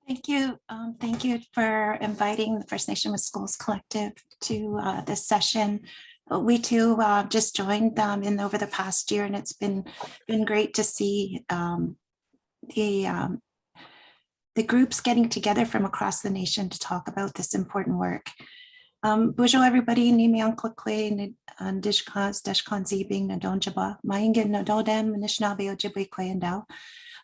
Thank you for inviting the First Nation with Schools Collective to this session. We too just joined them in over the past year, and it's been great to see the groups getting together from across the nation to talk about this important work. Bonjour everybody, Nimiang Kwekwe, Dishkaz, Deshkan Zibing, Nadonjaba, Maingin Nadodem, Anishinaabe Ojibwe Kwayandao.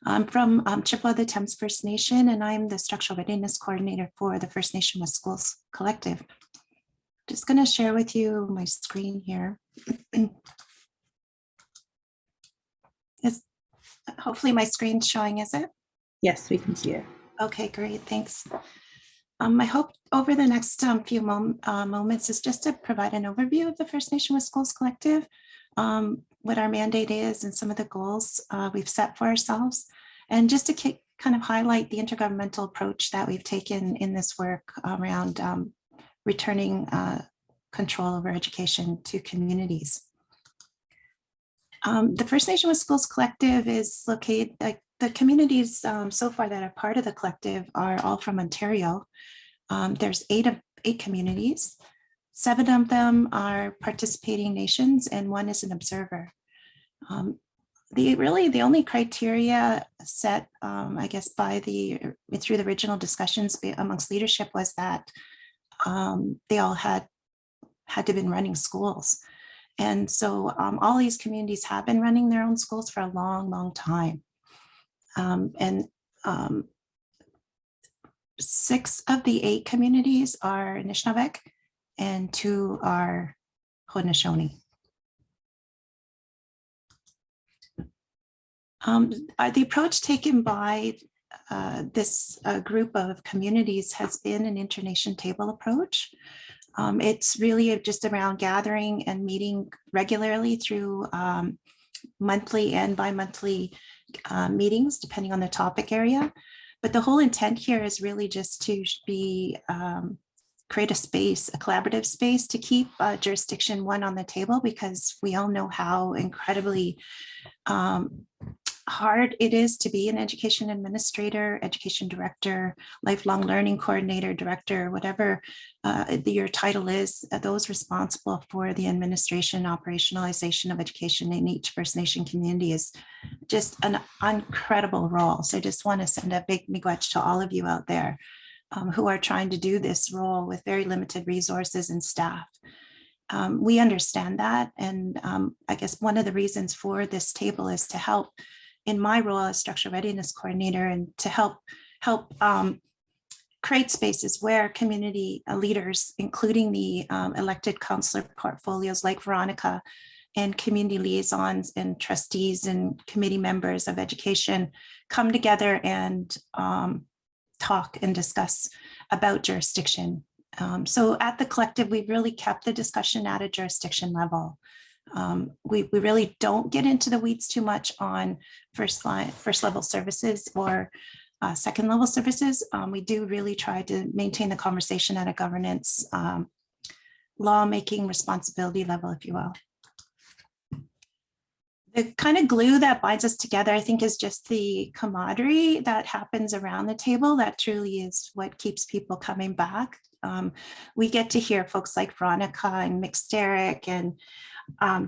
I'm from Chippewa, the Thames First Nation, and I'm the Structural Readiness Coordinator for the First Nation with Schools Collective. Just going to share with you my screen here. Hopefully my screen's showing, is it? Yes, we can see it. Okay, great, thanks. I hope over the next few moments is just to provide an overview of the First Nation with Schools Collective, what our mandate is and some of the goals we've set for ourselves, and just to kind of highlight the intergovernmental approach that we've taken in this work around returning control over education to communities. The First Nation with Schools Collective is located, the communities so far that are part of the collective are all from Ontario. There's eight communities. 7 of them are participating nations and 1 is an observer. The only criteria set, I guess, through the original discussions amongst leadership was that they all had to have been running schools. And so all these communities have been running their own schools for a long, long time. 6 of the 8 communities are Anishinaabek and 2 are Haudenosaunee. The approach taken by this group of communities has been an internation table approach. It's really just around gathering and meeting regularly through monthly and bi-monthly meetings, depending on the topic area. But the whole intent here is really just to create a space, a collaborative space to keep jurisdiction 1 on the table, because we all know how incredibly hard it is to be an education administrator, education director, lifelong learning coordinator, director, whatever your title is, those responsible for the administration, operationalization of education in each First Nation community is just an incredible role. So I just want to send a big miigwech to all of you out there who are trying to do this role with very limited resources and staff. We understand that. And I guess one of the reasons for this table is to help in my role as Structural Readiness Coordinator, and to help create spaces where community leaders, including the elected councillor portfolios like Veronica, and community liaisons and trustees and committee members of education come together and talk and discuss about jurisdiction. So at the collective, we've really kept the discussion at a jurisdiction level. We really don't get into the weeds too much on first level services or second level services. We do really try to maintain the conversation at a governance lawmaking responsibility level, if you will. The kind of glue that binds us together, I think, is just the camaraderie that happens around the table. That truly is what keeps people coming back. We get to hear folks like Veronica and McSterrick and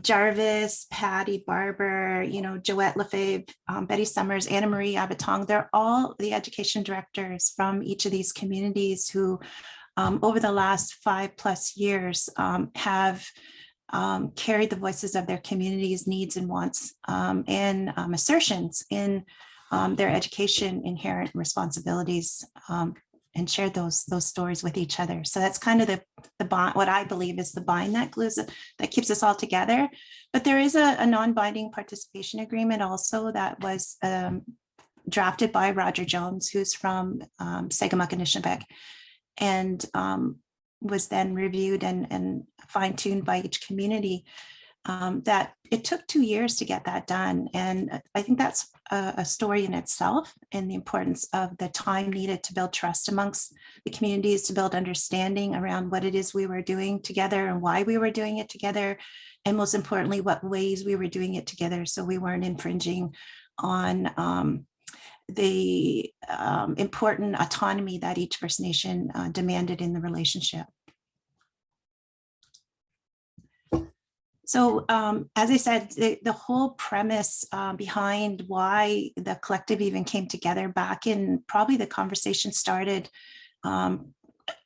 Jarvis, Patty Barber, Joette Lefebvre, Betty Summers, Anna Marie Abatong. They're all the education directors from each of these communities who over the last 5+ years have carried the voices of their communities' needs and wants and assertions in their education inherent responsibilities, and shared those stories with each other. So that's kind of the bond, what I believe is the bind that glues, that keeps us all together. But there is a non-binding participation agreement also that was drafted by Roger Jones, who's from Sagamok Anishnawbek, and was then reviewed and fine-tuned by each community. That it took 2 years to get that done. And I think that's a story in itself, and the importance of the time needed to build trust amongst the communities, to build understanding around what it is we were doing together and why we were doing it together. And most importantly, what ways we were doing it together, so we weren't infringing on the important autonomy that each First Nation demanded in the relationship. So as I said, the whole premise behind why the collective even came together back in, probably the conversation started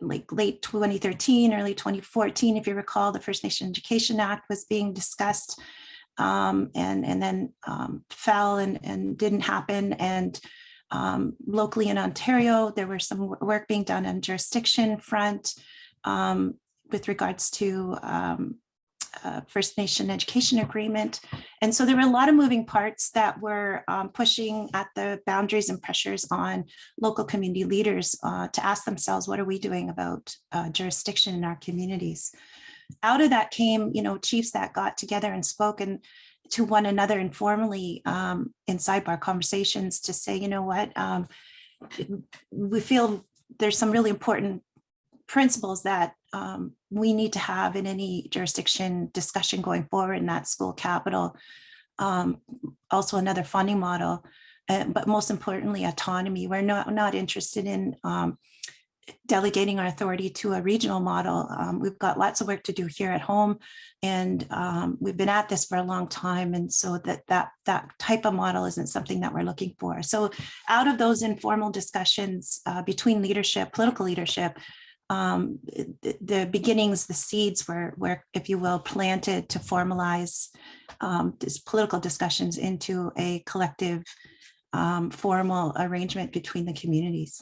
like late 2013, early 2014, if you recall, the First Nation Education Act was being discussed and then fell and didn't happen. And locally in Ontario, there was some work being done on jurisdiction front with regards to First Nation education agreement. And so there were a lot of moving parts that were pushing at the boundaries and pressures on local community leaders to ask themselves, what are we doing about jurisdiction in our communities? Out of that came, chiefs that got together and spoken to one another informally in sidebar conversations to say, you know what, we feel there's some really important principles that we need to have in any jurisdiction discussion going forward in that school capital. Also another funding model, but most importantly, autonomy. We're not interested in delegating our authority to a regional model. We've got lots of work to do here at home, and we've been at this for a long time. And so that type of model isn't something that we're looking for. So out of those informal discussions between leadership, political leadership, the beginnings, the seeds were, if you will, planted to formalize these political discussions into a collective formal arrangement between the communities.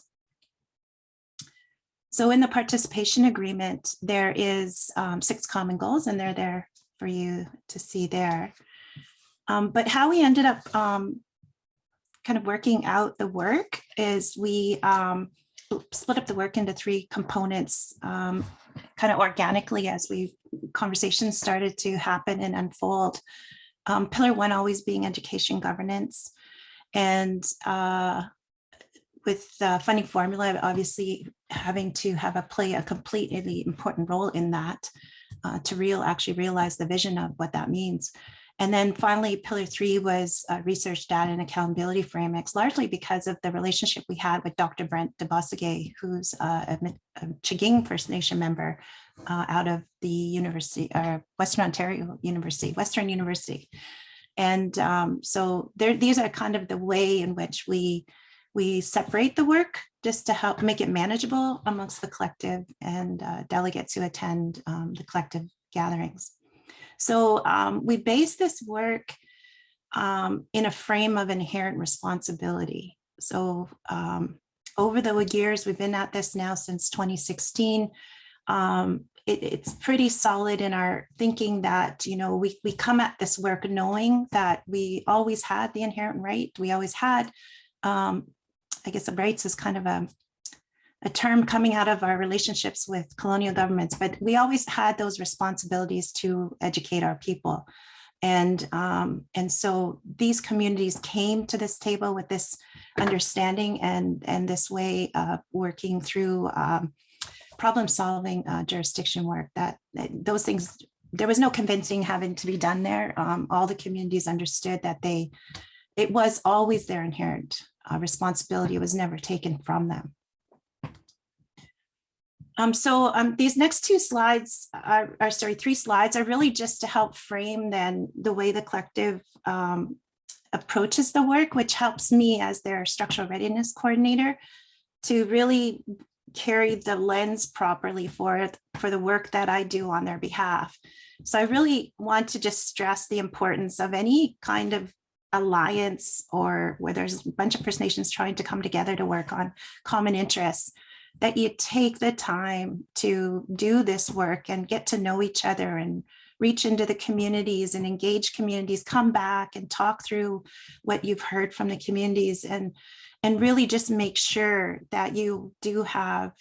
So in the participation agreement, there is 6 common goals, and they're there for you to see there. But how we ended up kind of working out the work is we split up the work into 3 components kind of organically as conversations started to happen and unfold. Pillar 1 always being education governance. And with the funding formula, obviously having to play a completely important role in that to actually realize the vision of what that means. And then finally, pillar 3 was research, data, and accountability frameworks, largely because of the relationship we had with Dr. Brent DeBossegay, who's a Chaging First Nation member out of the University, Western Ontario University, Western University. And so these are kind of the way in which we separate the work just to help make it manageable amongst the collective and delegates who attend the collective gatherings. So we base this work in a frame of inherent responsibility. So over the years, we've been at this now since 2016. It's pretty solid in our thinking that, we come at this work knowing that we always had the inherent right. We always had, I guess the rights is kind of a term coming out of our relationships with colonial governments, but we always had those responsibilities to educate our people. And so these communities came to this table with this understanding and this way of working through problem solving jurisdiction work, that those things, there was no convincing having to be done there. All the communities understood that it was always their inherent responsibility. It was never taken from them. These next 2 slides sorry, 3 slides are really just to help frame then the way the collective approaches the work, which helps me as their structural readiness coordinator to really carry the lens properly for the work that I do on their behalf. So I really want to just stress the importance of any kind of alliance or where there's a bunch of First Nations trying to come together to work on common interests, that you take the time to do this work and get to know each other and reach into the communities and engage communities, come back and talk through what you've heard from the communities and really just make sure that you do have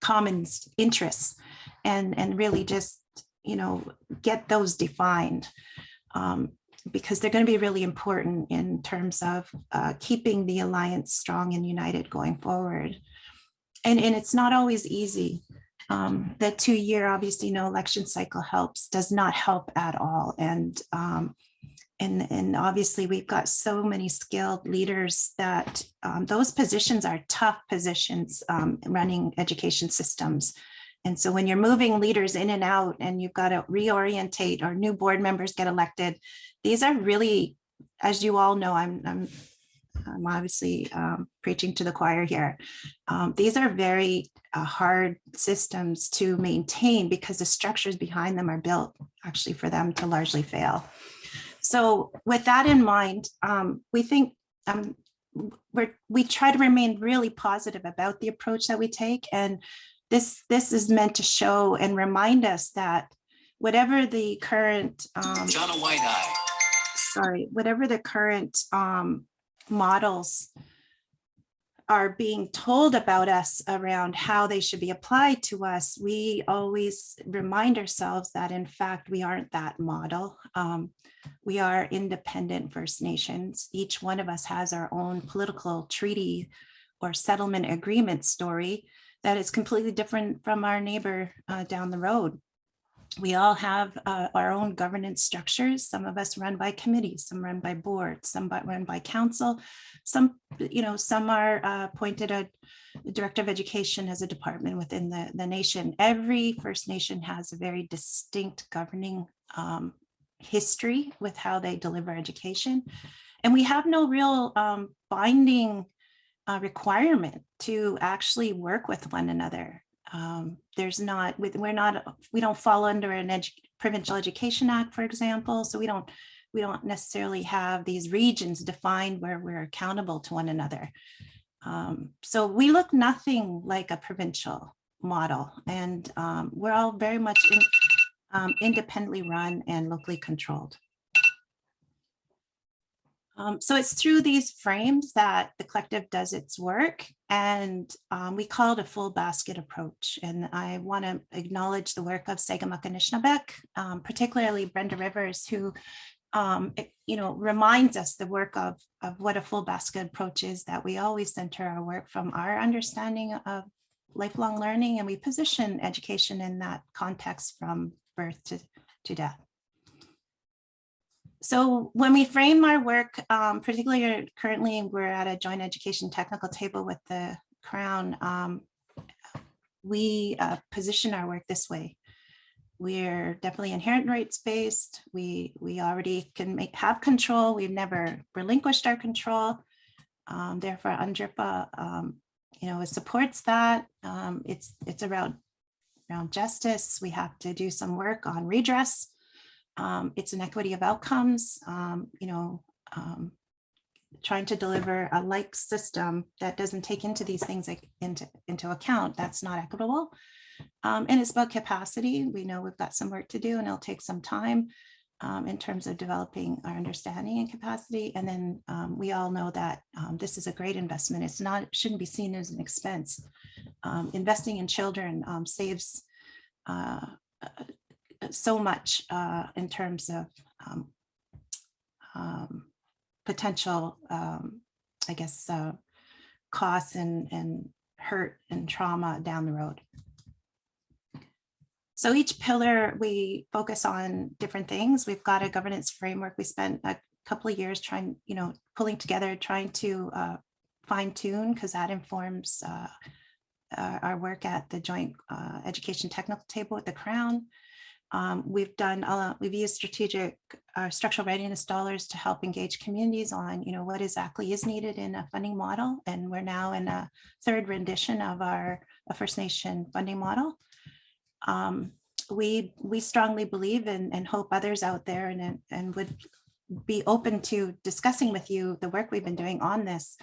common interests and really just, get those defined because they're going to be really important in terms of keeping the alliance strong and united going forward. And it's not always easy. The 2-year, obviously, no election cycle does not help at all. And And obviously we've got so many skilled leaders that those positions are tough positions, running education systems. And so when you're moving leaders in and out and you've got to reorientate, or new board members get elected, these are really, as you all know, I'm obviously preaching to the choir here. These are very hard systems to maintain because the structures behind them are built actually for them to largely fail. So with that in mind, we think we try to remain really positive about the approach that we take. And this is meant to show and remind us that whatever the current whatever the current models are being told about us around how they should be applied to us, we always remind ourselves that in fact we aren't that model. We are independent First Nations. Each one of us has our own political treaty or settlement agreement story that is completely different from our neighbor down the road. We all have our own governance structures. Some of us run by committees, some run by boards, some run by council, some are appointed a director of education as a department within the nation. Every First Nation has a very distinct governing history with how they deliver education. And we have no real binding requirement to actually work with one another. We don't fall under an Provincial Education Act, for example. So we don't necessarily have these regions defined where we're accountable to one another. So we look nothing like a provincial model, and we're all very much independently run and locally controlled. So it's through these frames that the collective does its work, and we call it a full basket approach. And I want to acknowledge the work of Sagamok Anishnawbek, particularly Brenda Rivers, who reminds us the work of what a full basket approach is, that we always center our work from our understanding of lifelong learning, and we position education in that context from birth to death. So when we frame our work, particularly currently we're at a joint education technical table with the Crown, we position our work this way. We're definitely inherent rights-based. We already can have control. We've never relinquished our control. Therefore, UNDRIPA, it supports that. It's around justice. We have to do some work on redress. It's an equity of outcomes, trying to deliver a like system that doesn't take into these things into account. That's not equitable. And it's about capacity. We know we've got some work to do, and it'll take some time in terms of developing our understanding and capacity. And then we all know that this is a great investment. It shouldn't be seen as an expense. Investing in children saves so much in terms of potential, costs and hurt and trauma down the road. So each pillar, we focus on different things. We've got a governance framework. We spent a couple of years pulling together, trying to fine tune, because that informs our work at the joint education technical table with the Crown. We've used structural readiness dollars to help engage communities on, what exactly is needed in a funding model. And we're now in a third rendition of a First Nation funding model. We strongly believe and hope others out there and would be open to discussing with you the work we've been doing on this,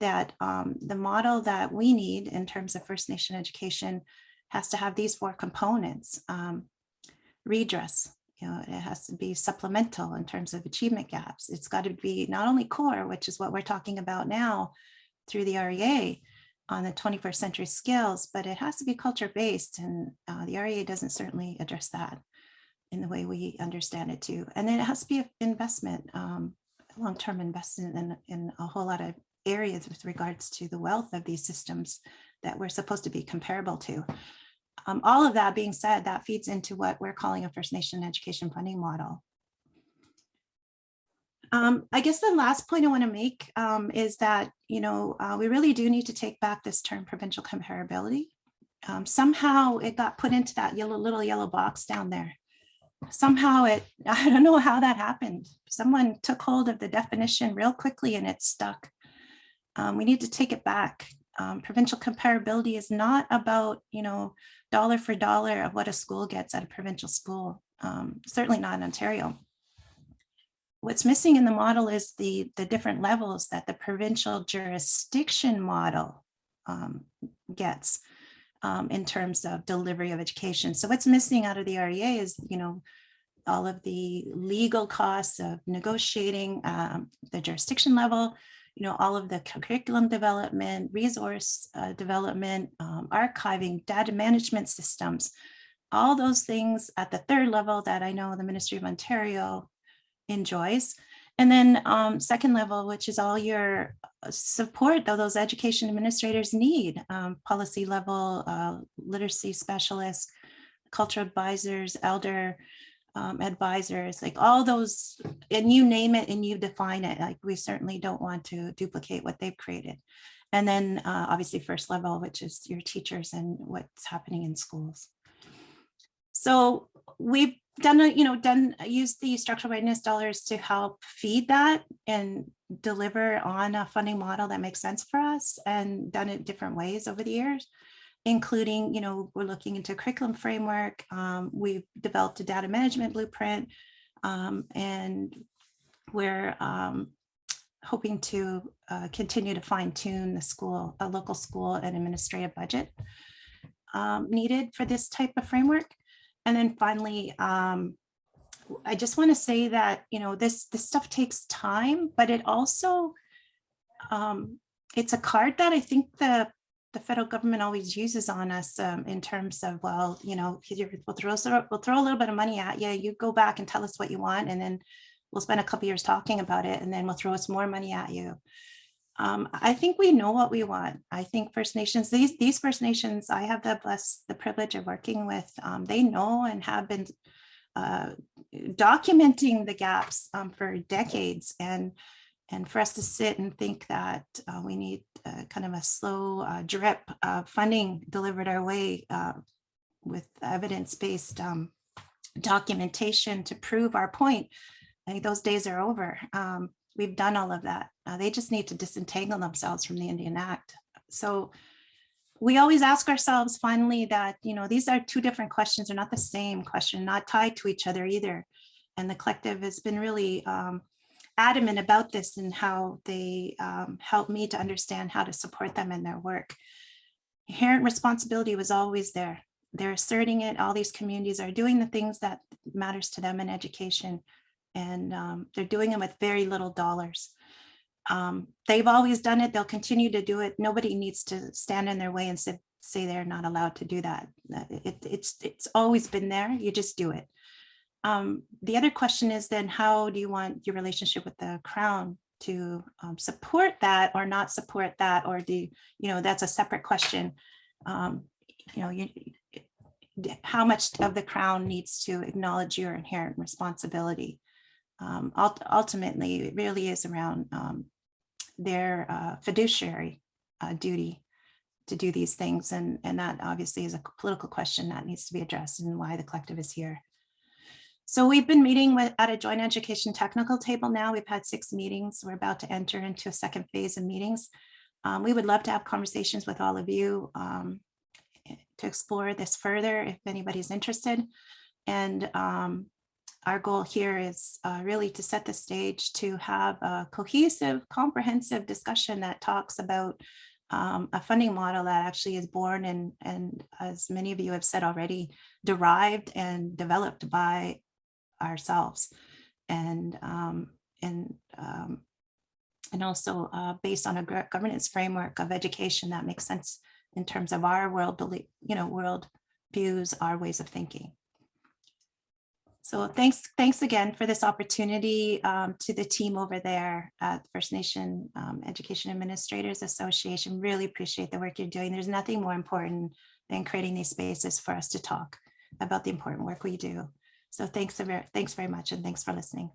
that the model that we need in terms of First Nation education has to have these four components. Redress, it has to be supplemental in terms of achievement gaps. It's got to be not only core, which is what we're talking about now through the REA on the 21st century skills, but it has to be culture-based, and the REA doesn't certainly address that in the way we understand it too. And then it has to be an investment, long-term investment in a whole lot of areas with regards to the wealth of these systems that we're supposed to be comparable to. All of that being said, that feeds into what we're calling a First Nation education funding model. I guess the last point I want to make is that, we really do need to take back this term provincial comparability. Somehow it got put into that little yellow box down there. Somehow I don't know how that happened. Someone took hold of the definition real quickly and it stuck. We need to take it back. Provincial comparability is not about, dollar for dollar of what a school gets at a provincial school, certainly not in Ontario. What's missing in the model is the different levels that the provincial jurisdiction model gets in terms of delivery of education. So what's missing out of the REA is, all of the legal costs of negotiating the jurisdiction level, all of the curriculum development, resource development, archiving, data management systems, all those things at the third level that I know the Ministry of Ontario enjoys. And then second level, which is all your support that those education administrators need, policy level, literacy specialists, cultural advisors, elder advisors, like all those, and you name it and you define it. Like, we certainly don't want to duplicate what they've created. And then obviously first level, which is your teachers and what's happening in schools. So we've used the structural readiness dollars to help feed that and deliver on a funding model that makes sense for us, and done it different ways over the years, including, we're looking into a curriculum framework. We've developed a data management blueprint, and we're hoping to continue to fine tune the school, a local school and administrative budget needed for this type of framework. And then finally, I just want to say that, this stuff takes time, but it also, it's a card that I think the federal government always uses on us in terms of, well, we'll throw a little bit of money at you. You go back and tell us what you want, and then we'll spend a couple years talking about it, and then we'll throw us more money at you. I think we know what we want. I think First Nations, these First Nations, I have the privilege of working with, they know and have been documenting the gaps for decades. And for us to sit and think that we need kind of a slow drip of funding delivered our way with evidence-based documentation to prove our point, I think those days are over. We've done all of that. They just need to disentangle themselves from the Indian Act. So we always ask ourselves finally that, these are two different questions. They're not the same question, not tied to each other either. And the collective has been really adamant about this and how they help me to understand how to support them in their work. Inherent responsibility was always there. They're asserting it. All these communities are doing the things that matters to them in education. And they're doing it with very little dollars. They've always done it. They'll continue to do it. Nobody needs to stand in their way and say they're not allowed to do that. It's always been there. You just do it. The other question is then, how do you want your relationship with the Crown to support that or not support that? Or that's a separate question. How much of the Crown needs to acknowledge your inherent responsibility? Ultimately, it really is around their fiduciary duty to do these things. And that obviously is a political question that needs to be addressed, and why the collective is here. So we've been meeting at a joint education technical table now. We've had 6 meetings. We're about to enter into a second phase of meetings. We would love to have conversations with all of you to explore this further if anybody's interested. And our goal here is really to set the stage to have a cohesive, comprehensive discussion that talks about a funding model that actually is born and as many of you have said already, derived and developed by ourselves, and also based on a governance framework of education that makes sense in terms of our world views, our ways of thinking. So thanks again for this opportunity to the team over there at First Nation Education Administrators Association. Really appreciate the work you're doing. There's nothing more important than creating these spaces for us to talk about the important work we do. So thanks very much, and thanks for listening.